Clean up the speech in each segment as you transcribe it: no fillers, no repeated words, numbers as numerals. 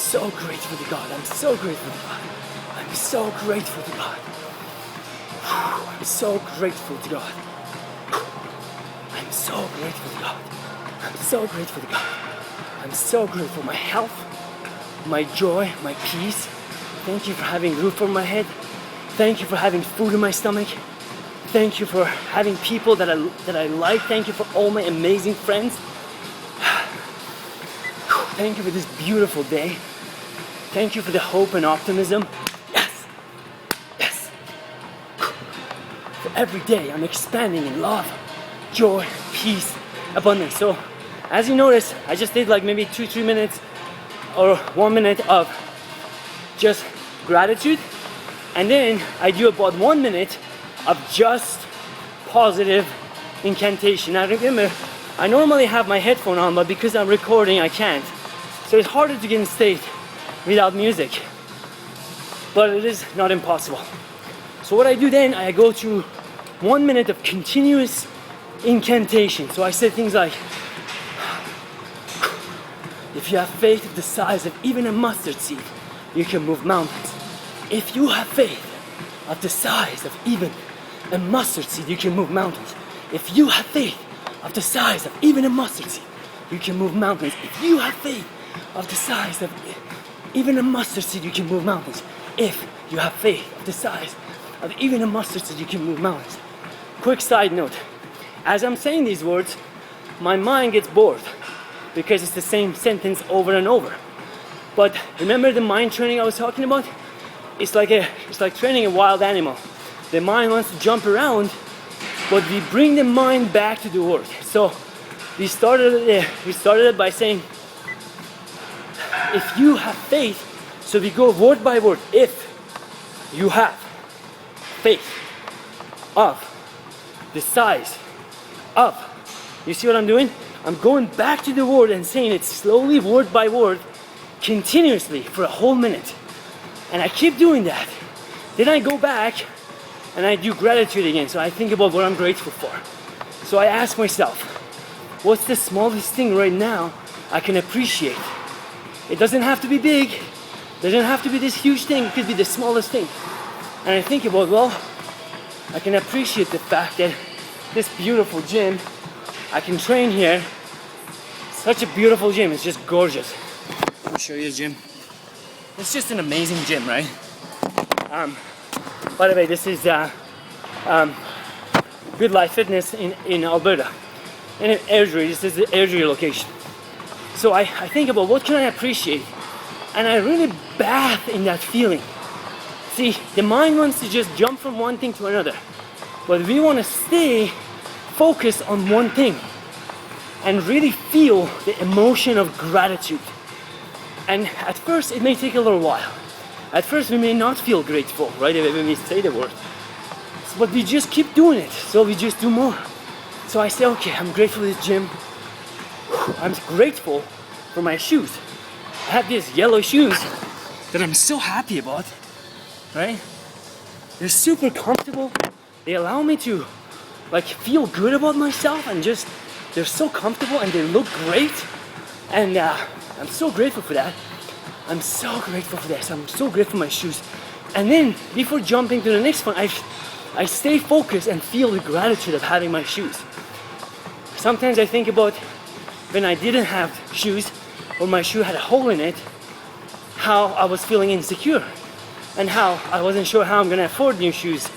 so grateful to God. I'm so grateful to God. I'm so grateful to God. I'm so grateful to God. I'm so grateful to God. I'm so grateful to God. I'm so grateful for my health, my joy, my peace. Thank you for having a roof over my head. Thank you for having food in my stomach. Thank you for having people that I like. Thank you for all my amazing friends. Thank you for this beautiful day. Thank you for the hope and optimism. Yes. Yes. For every day I'm expanding in love, joy, peace, abundance. So as you notice, I just did like maybe 2-3 minutes or 1 minute of just gratitude, and then I do about 1 minute of just positive incantation. Now remember, I normally have my headphone on, but because I'm recording I can't. So it's harder to get in state without music, but it is not impossible. So what I do then, I go to 1 minute of continuous incantation. So I say things like, if you have faith of the size of even a mustard seed, you can move mountains. If you have faith of the size of even a mustard seed, you can move mountains. If you have faith of the size of even a mustard seed, you can move mountains. If you have faith of the size of even a mustard seed, you can move mountains. If you have faith of the size of even a mustard seed, you can move mountains. Quick side note, as I'm saying these words, my mind gets bored because it's the same sentence over and over. But remember the mind training I was talking about? It's like training a wild animal. The mind wants to jump around, but we bring the mind back to the word. So we started it by saying, if you have faith, so we go word by word. If you have faith of the size of, you see what I'm doing? I'm going back to the word and saying it slowly, word by word, continuously for a whole minute. And I keep doing that. Then I go back and I do gratitude again. So I think about what I'm grateful for. So I ask myself, what's the smallest thing right now I can appreciate? It doesn't have to be big. It doesn't have to be this huge thing. It could be the smallest thing. And I think about, well, I can appreciate the fact that this beautiful gym, I can train here. Such a beautiful gym. It's just gorgeous. Let me show you the gym. It's just an amazing gym, right? By the way, this is Good Life Fitness in Alberta, in Airdrie. This is the Airdrie location. So I think about what can I appreciate, and I really bath in that feeling. See, the mind wants to just jump from one thing to another, but we want to stay focused on one thing and really feel the emotion of gratitude. And at first it may take a little while. At first we may not feel grateful, right, when we say the word. But we just keep doing it, so we just do more. So I say, okay, I'm grateful for this gym. I'm grateful for my shoes. I have these yellow shoes that I'm so happy about, right? They're super comfortable. They allow me to feel good about myself, and just, they're so comfortable and they look great. And I'm so grateful for that. I'm so grateful for this. I'm so grateful for my shoes. And then before jumping to the next one, I stay focused and feel the gratitude of having my shoes. Sometimes I think about when I didn't have shoes, or my shoe had a hole in it, how I was feeling insecure and how I wasn't sure how I'm gonna afford new shoes.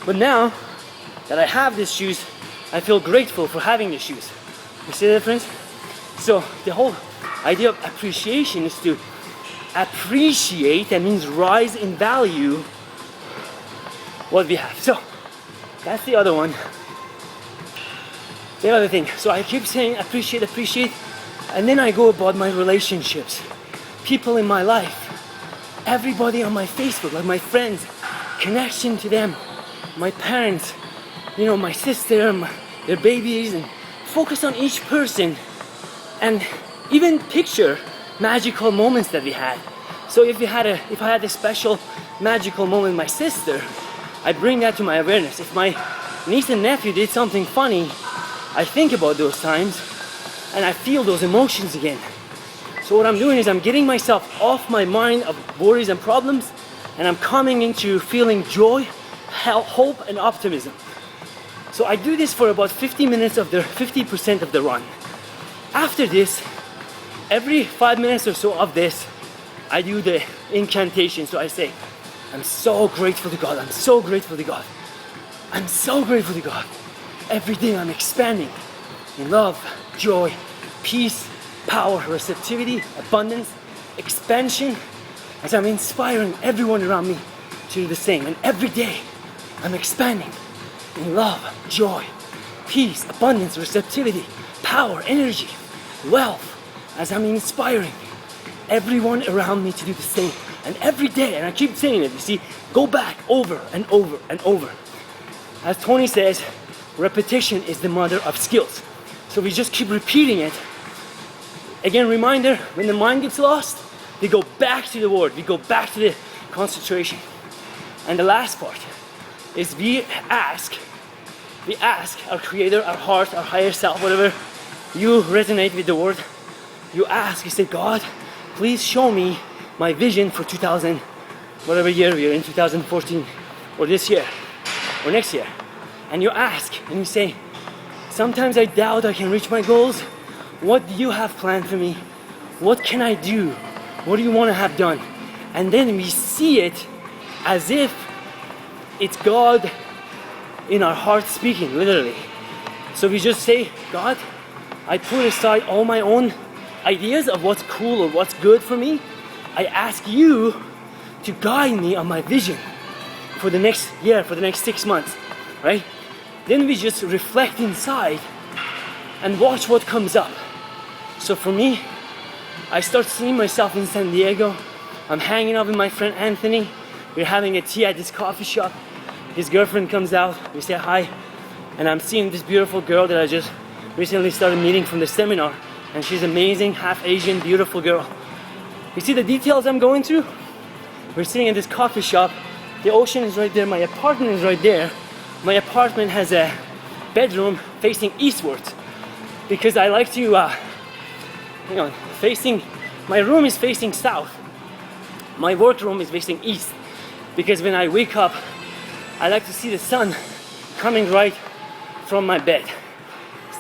But now that I have these shoes, I feel grateful for having the shoes. You see the difference? So the whole idea of appreciation is to appreciate, that means rise in value what we have. So that's the other one. The other thing. So I keep saying appreciate, appreciate, and then I go about my relationships, people in my life, everybody on my Facebook, like my friends, connection to them, my parents, my sister, their babies, and focus on each person, and even picture magical moments that we had. So if I had a special magical moment with my sister, I bring that to my awareness. If my niece and nephew did something funny, I think about those times and I feel those emotions again. So what I'm doing is I'm getting myself off my mind of worries and problems, and I'm coming into feeling joy, hope, and optimism. So I do this for about 50% of the run. After this, every 5 minutes or so of this, I do the incantation. So I say, I'm so grateful to God. I'm so grateful to God. I'm so grateful to God. Every day I'm expanding in love, joy, peace, power, receptivity, abundance, expansion, as I'm inspiring everyone around me to do the same. And every day I'm expanding in love, joy, peace, abundance, receptivity, power, energy, wealth, as I'm inspiring everyone around me to do the same. And every day, and I keep saying it, you see, go back over and over and over. As Tony says, repetition is the mother of skills. So we just keep repeating it. Again, reminder, when the mind gets lost, we go back to the word, we go back to the concentration. And the last part is we ask our creator, our heart, our higher self, whatever you resonate with the word, you ask, you say, God, please show me my vision for 2000, whatever year we are in, 2014, or this year, or next year. And you ask, and you say, sometimes I doubt I can reach my goals. What do you have planned for me? What can I do? What do you want to have done? And then we see it as if it's God in our heart speaking, literally. So we just say, God, I put aside all my own ideas of what's cool or what's good for me. I ask you to guide me on my vision for the next year, for the next 6 months, right? Then we just reflect inside and watch what comes up. So for me, I start seeing myself in San Diego. I'm hanging out with my friend Anthony. We're having a tea at this coffee shop. His girlfriend comes out, we say hi, and I'm seeing this beautiful girl that I just recently started meeting from the seminar, and she's amazing, half Asian, beautiful girl. You see the details I'm going through? We're sitting in this coffee shop. The ocean is right there. My apartment is right there. My apartment has a bedroom facing eastwards because I like to, my room is facing south. My work room is facing east because when I wake up, I like to see the sun coming right from my bed.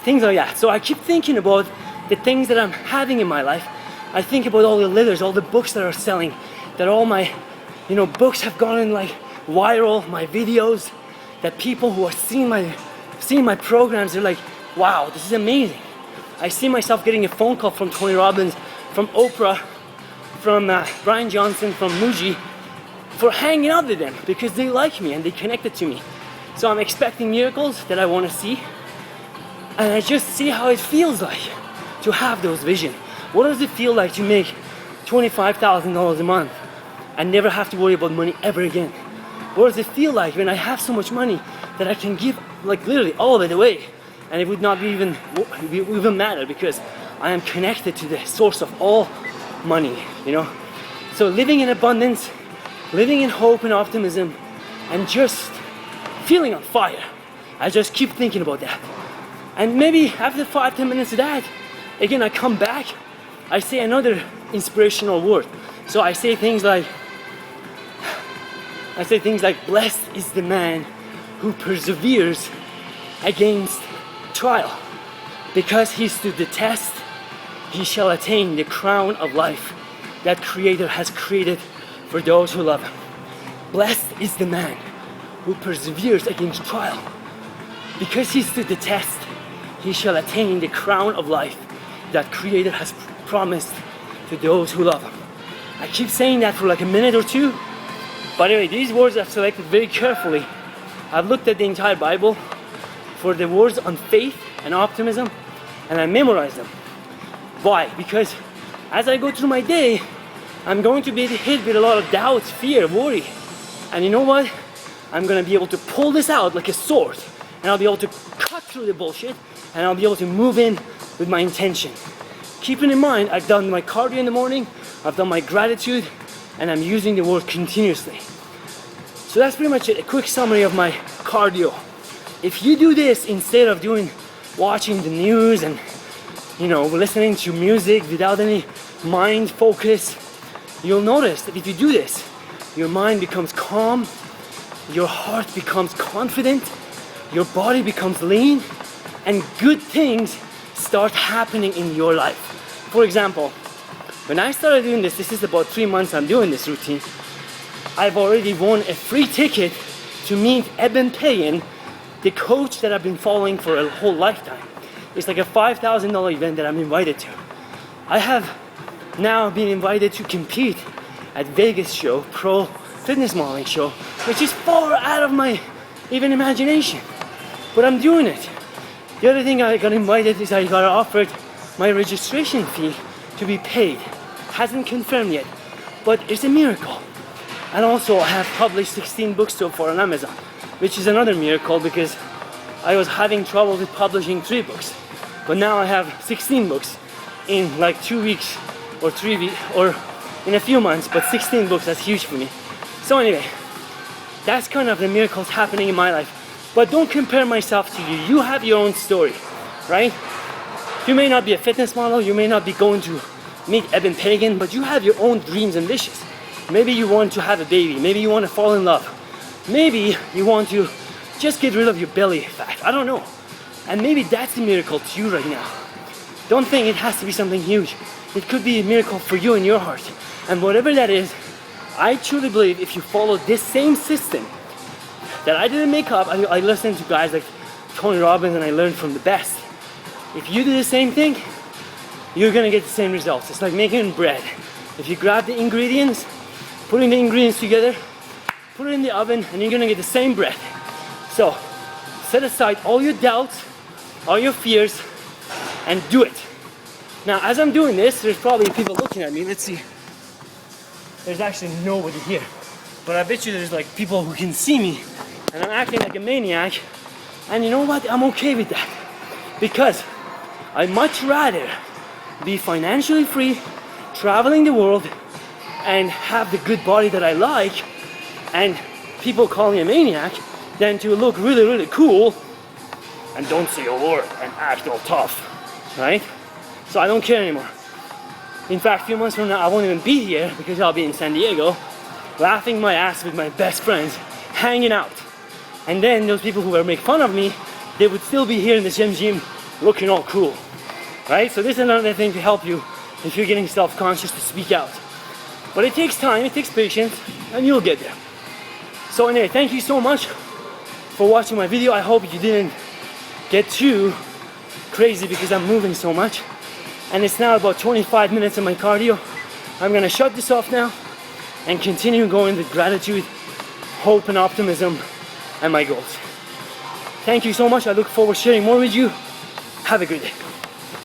Things like that. So I keep thinking about the things that I'm having in my life. I think about all the letters, all the books that are selling, that all my, books have gone like viral, my videos, that people who are seeing my programs, they're like, wow, this is amazing. I see myself getting a phone call from Tony Robbins, from Oprah, from Brian Johnson, from Muji, for hanging out with them because they like me and they connected to me. So I'm expecting miracles that I want to see, and I just see how it feels like to have those visions. What does it feel like to make $25,000 a month and never have to worry about money ever again? What does it feel like when I have so much money that I can give like literally all of it away, and it would not be even matter because I am connected to the source of all money, So living in abundance, living in hope and optimism, and just feeling on fire. I just keep thinking about that. And maybe after 5-10 minutes of that, again I come back, I say another inspirational word. So I say things like, blessed is the man who perseveres against trial. Because he stood the test, he shall attain the crown of life that Creator has created for those who love him. Blessed is the man who perseveres against trial. Because he stood the test, he shall attain the crown of life that Creator has promised to those who love him. I keep saying that for like a minute or two. By the way, these words I've selected very carefully. I've looked at the entire Bible for the words on faith and optimism, and I memorized them. Why? Because as I go through my day, I'm going to be hit with a lot of doubts, fear, worry. And you know what? I'm going to be able to pull this out like a sword, and I'll be able to cut through the bullshit, and I'll be able to move in with my intention. Keeping in mind, I've done my cardio in the morning, I've done my gratitude, and I'm using the word continuously. So that's pretty much it, a quick summary of my cardio. If you do this instead of watching the news and listening to music without any mind focus, you'll notice that if you do this, your mind becomes calm, your heart becomes confident, your body becomes lean, and good things start happening in your life. For example, when I started doing this is about 3 months I'm doing this routine, I've already won a free ticket to meet Eben Pagan, the coach that I've been following for a whole lifetime. It's like a $5,000 event that I'm invited to. I have now been invited to compete at Vegas show, pro fitness modeling show, which is far out of my even imagination. But I'm doing it. The other thing I got invited is I got offered my registration fee to be paid. Hasn't confirmed yet, but it's a miracle. And also I have published 16 books so far on Amazon, which is another miracle because I was having trouble with publishing 3 books. But now I have 16 books in like 2 weeks or 3 weeks or in a few months, but 16 books, that's huge for me. So anyway, that's kind of the miracles happening in my life. But don't compare myself to you. You have your own story, right? You may not be a fitness model, you may not be going to meet Eben Pagan, but you have your own dreams and wishes. Maybe you want to have a baby, maybe you want to fall in love, maybe you want to just get rid of your belly fat, I don't know. And maybe that's the miracle to you right now. Don't think it has to be something huge. It could be a miracle for you in your heart. And whatever that is, I truly believe if you follow this same system that I didn't make up, I listened to guys like Tony Robbins and I learned from the best. If you do the same thing, you're gonna get the same results. It's like making bread. If you grab the ingredients, putting the ingredients together, put it in the oven, and you're gonna get the same bread. So, set aside all your doubts, all your fears, and do it. Now, as I'm doing this, there's probably people looking at me. Let's see. There's actually nobody here. But I bet you there's like people who can see me, and I'm acting like a maniac. And you know what? I'm okay with that. Because I'd much rather be financially free, traveling the world, and have the good body that I like, and people call me a maniac, than to look really, really cool and don't say a word and act all tough, right? So I don't care anymore. In fact, a few months from now, I won't even be here because I'll be in San Diego, laughing my ass with my best friends, hanging out. And then those people who will make fun of me, they would still be here in the gym looking all cool, right? So this is another thing to help you if you're getting self-conscious to speak out. But it takes time, it takes patience, and you'll get there. So anyway, thank you so much for watching my video. I hope you didn't get too crazy because I'm moving so much. And it's now about 25 minutes of my cardio. I'm gonna shut this off now and continue going with gratitude, hope, and optimism, and my goals. Thank you so much. I look forward to sharing more with you. Have a good day.